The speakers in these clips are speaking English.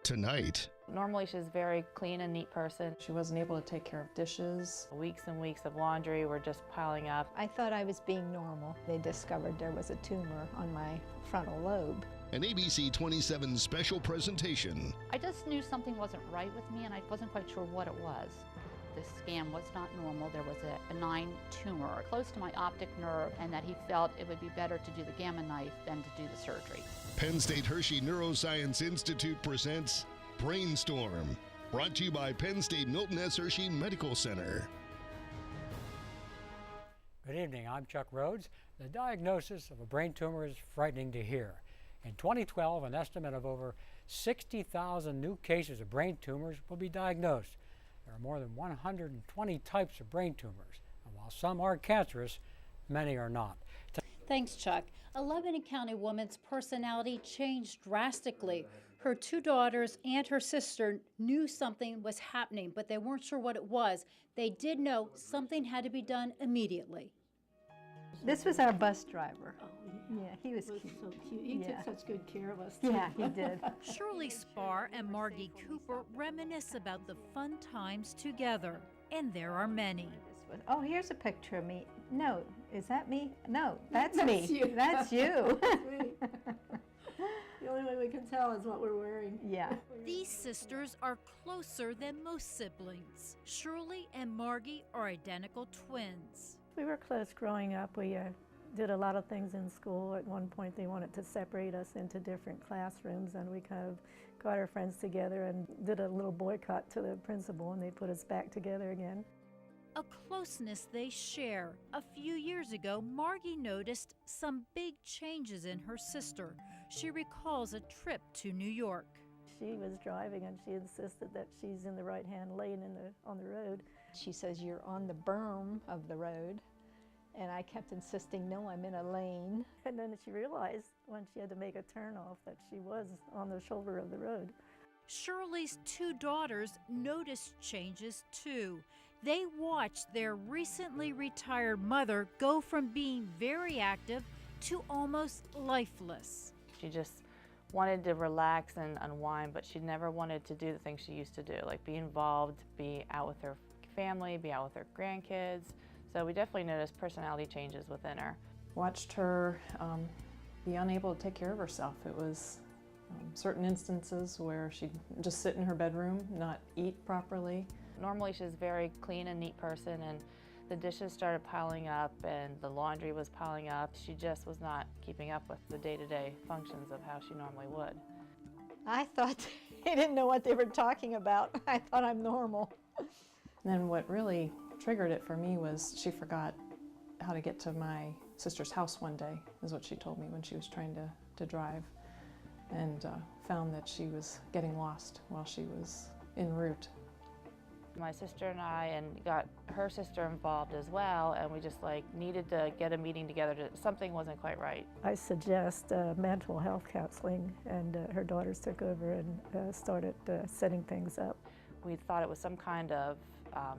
tonight. Normally she's a very clean and neat person. She wasn't able to take care of dishes. Weeks and weeks of laundry were just piling up. I thought I was being normal. They discovered there was a tumor on my frontal lobe. An ABC 27 special presentation. I just knew something wasn't right with me and I wasn't quite sure what it was. The scan was not normal. There was a benign tumor close to my optic nerve, and that he felt it would be better to do the gamma knife than to do the surgery. Penn State Hershey Neuroscience Institute presents Brainstorm, brought to you by Penn State Milton S. Hershey Medical Center. Good evening, I'm Chuck Rhodes. The diagnosis of a brain tumor is frightening to hear. In 2012, an estimate of over 60,000 new cases of brain tumors will be diagnosed. There are more than 120 types of brain tumors, and while some are cancerous, many are not. Thanks, Chuck. A Lebanon County woman's personality changed drastically. Her two daughters and her sister knew something was happening, but they weren't sure what it was. They did know something had to be done immediately. This was our bus driver. Oh, yeah, he was cute. So cute. He took such good care of us. Yeah, he did. Shirley Spar and Margie Cooper reminisce about the fun times together, and there are many. Oh, here's a picture of me. No, is that me? No, that's me. You. That's you. That's me. The only way we can tell is what we're wearing. Yeah. These sisters are closer than most siblings. Shirley and Margie are identical twins. We were close growing up. We did a lot of things in school. At one point they wanted to separate us into different classrooms, and we kind of got our friends together and did a little boycott to the principal, and they put us back together again. A closeness they share. A few years ago, Margie noticed some big changes in her sister. She recalls a trip to New York. She was driving and she insisted that she's in the right-hand lane on the road. She says, "You're on the berm of the road." And I kept insisting, "No, I'm in a lane." And then she realized when she had to make a turn off that she was on the shoulder of the road. Shirley's two daughters noticed changes too. They watched their recently retired mother go from being very active to almost lifeless. She just wanted to relax and unwind, but she never wanted to do the things she used to do, like be involved, be out with her family, be out with her grandkids. So we definitely noticed personality changes within her. Watched her be unable to take care of herself. It was certain instances where she'd just sit in her bedroom, not eat properly. Normally she's a very clean and neat person, and the dishes started piling up and the laundry was piling up. She just was not keeping up with the day-to-day functions of how she normally would. I thought they didn't know what they were talking about. I thought I'm normal. And then what really triggered it for me was she forgot how to get to my sister's house one day, is what she told me when she was trying to drive, and found that she was getting lost while she was en route. My sister and I, and got her sister involved as well, and we just needed to get a meeting together. Something wasn't quite right. I suggest mental health counseling, and her daughters took over and started setting things up. We thought it was some kind of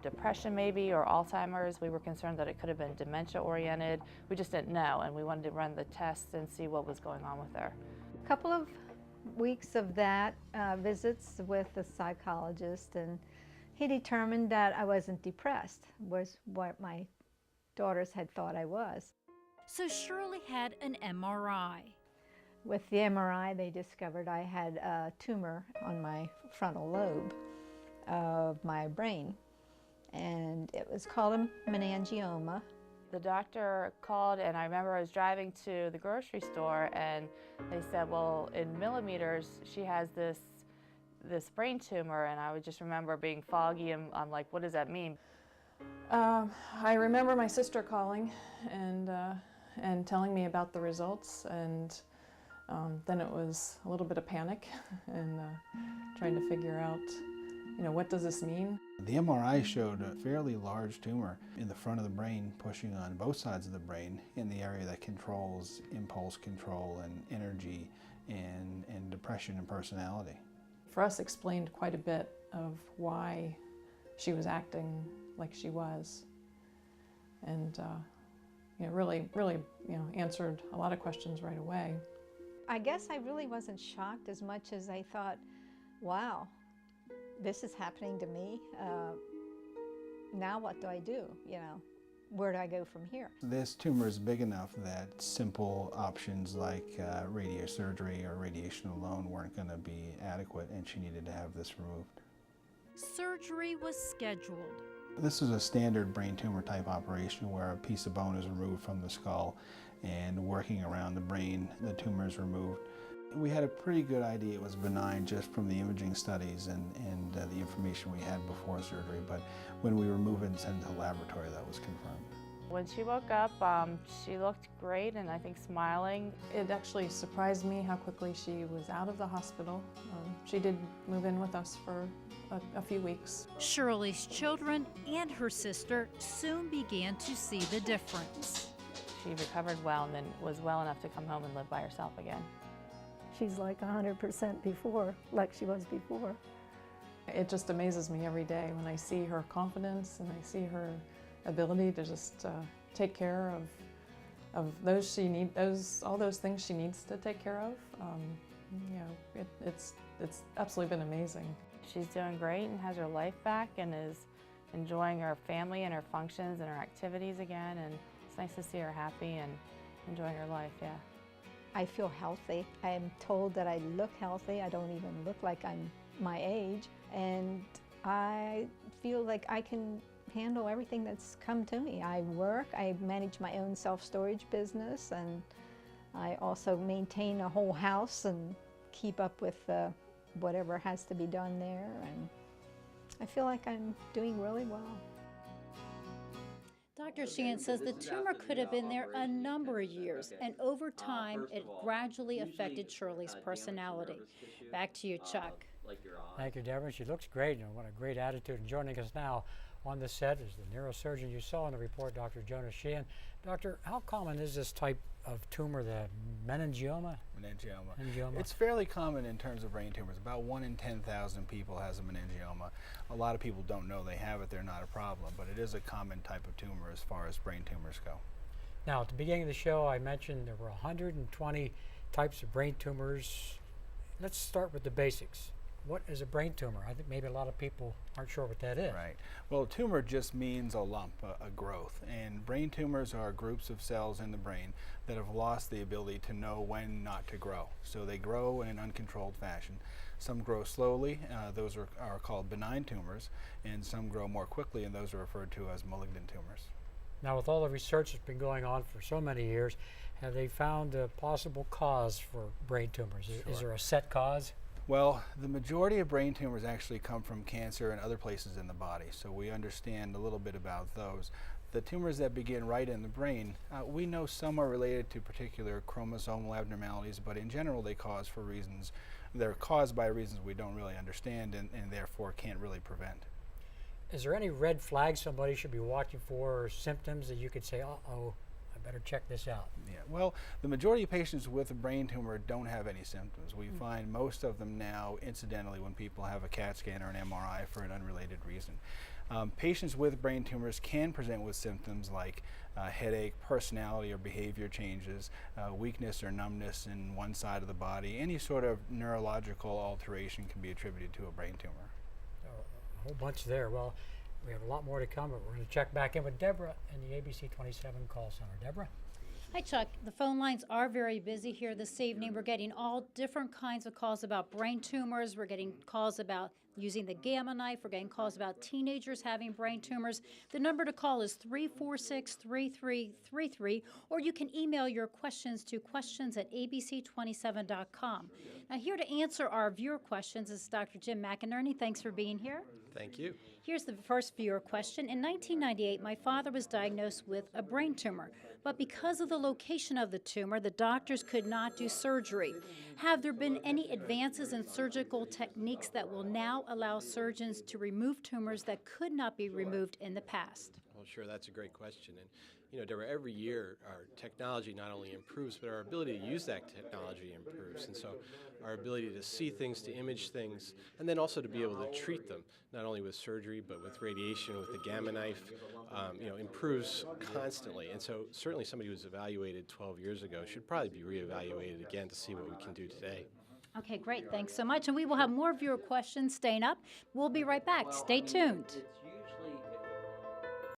depression maybe, or Alzheimer's. We were concerned that it could have been dementia-oriented. We just didn't know, and we wanted to run the tests and see what was going on with her. A couple of weeks of that, visits with the psychologist, and he determined that I wasn't depressed, was what my daughters had thought I was. So Shirley had an MRI. With the MRI, they discovered I had a tumor on my frontal lobe of my brain, and it was called a meningioma. The doctor called, and I remember I was driving to the grocery store, and they said, well, in millimeters, she has this brain tumor, and I would just remember being foggy, and I'm like, what does that mean? I remember my sister calling and telling me about the results, and then it was a little bit of panic and trying to figure out, what does this mean? The MRI showed a fairly large tumor in the front of the brain, pushing on both sides of the brain in the area that controls impulse control and energy and depression and personality. For us, explained quite a bit of why she was acting like she was, and really answered a lot of questions right away. I guess I really wasn't shocked as much as I thought, wow, this is happening to me. Now what do I do? You know, where do I go from here? This tumor is big enough that simple options like radiosurgery or radiation alone weren't going to be adequate, and she needed to have this removed. Surgery was scheduled. This is a standard brain tumor type operation where a piece of bone is removed from the skull, and working around the brain, the tumor is removed. We had a pretty good idea it was benign just from the imaging studies and the information we had before surgery, but when we removed it and sent it to the laboratory, that was confirmed. When she woke up, she looked great and I think smiling. It actually surprised me how quickly she was out of the hospital. She did move in with us for a few weeks. Shirley's children and her sister soon began to see the difference. She recovered well and then was well enough to come home and live by herself again. She's like 100% before, like she was before. It just amazes me every day when I see her confidence and I see her ability to just take care of those she needs, all those things she needs to take care of. You know, it's absolutely been amazing. She's doing great and has her life back and is enjoying her family and her functions and her activities again, and it's nice to see her happy and enjoying her life, yeah. I feel healthy. I'm told that I look healthy. I don't even look like I'm my age. And I feel like I can handle everything that's come to me. I work, I manage my own self-storage business, and I also maintain a whole house and keep up with whatever has to be done there. And I feel like I'm doing really well. Dr. Sheehan says the tumor could have been there a number of years, and over time, it gradually affected Shirley's personality. Back to you, Chuck. Thank you, Deborah. She looks great, and what a great attitude. And joining us now on the set is the neurosurgeon you saw in the report, Dr. Jonas Sheehan. Doctor, how common is this type of tumor, the meningioma? Meningioma. It's fairly common in terms of brain tumors. About 1 in 10,000 people has a meningioma. A lot of people don't know they have it, they're not a problem, but it is a common type of tumor as far as brain tumors go. Now, at the beginning of the show, I mentioned there were 120 types of brain tumors. Let's start with the basics. What is a brain tumor? I think maybe a lot of people aren't sure what that is. Right. Well, a tumor just means a lump, a growth. And brain tumors are groups of cells in the brain that have lost the ability to know when not to grow. So they grow in an uncontrolled fashion. Some grow slowly, those are called benign tumors, and some grow more quickly, and those are referred to as malignant tumors. Now, with all the research that's been going on for so many years, have they found a possible cause for brain tumors? Sure. Is there a set cause? Well, the majority of brain tumors actually come from cancer and other places in the body, so we understand a little bit about those. The tumors that begin right in the brain, we know some are related to particular chromosomal abnormalities, but in general they're caused by reasons we don't really understand and therefore can't really prevent. Is there any red flags somebody should be watching for, or symptoms that you could say, uh-oh, I better check this out? Yeah, well, the majority of patients with a brain tumor don't have any symptoms. We find most of them now incidentally when people have a CAT scan or an MRI for an unrelated reason. Patients with brain tumors can present with symptoms like headache, personality or behavior changes, weakness or numbness in one side of the body. Any sort of neurological alteration can be attributed to a brain tumor. A whole bunch there. Well, we have a lot more to come, but we're going to check back in with Deborah in the ABC 27 call center. Deborah? Hi, Chuck. The phone lines are very busy here this evening. We're getting all different kinds of calls about brain tumors. We're getting calls about using the gamma knife. We're getting calls about teenagers having brain tumors. The number to call is 346-3333, or you can email your questions to questions@abc27.com. Now, here to answer our viewer questions is Dr. Jim McInerney. Thanks for being here. Thank you. Here's the first viewer question. In 1998, my father was diagnosed with a brain tumor, but because of the location of the tumor, the doctors could not do surgery. Have there been any advances in surgical techniques that will now allow surgeons to remove tumors that could not be removed in the past? Well, sure, that's a great question. And, you know, Deborah, every year our technology not only improves, but our ability to use that technology improves. And so our ability to see things, to image things, and then also to be able to treat them, not only with surgery, but with radiation, with the gamma knife, improves constantly. And so certainly somebody who was evaluated 12 years ago should probably be reevaluated again to see what we can do today. Okay, great. Thanks so much. And we will have more viewer questions staying up. We'll be right back. Stay tuned.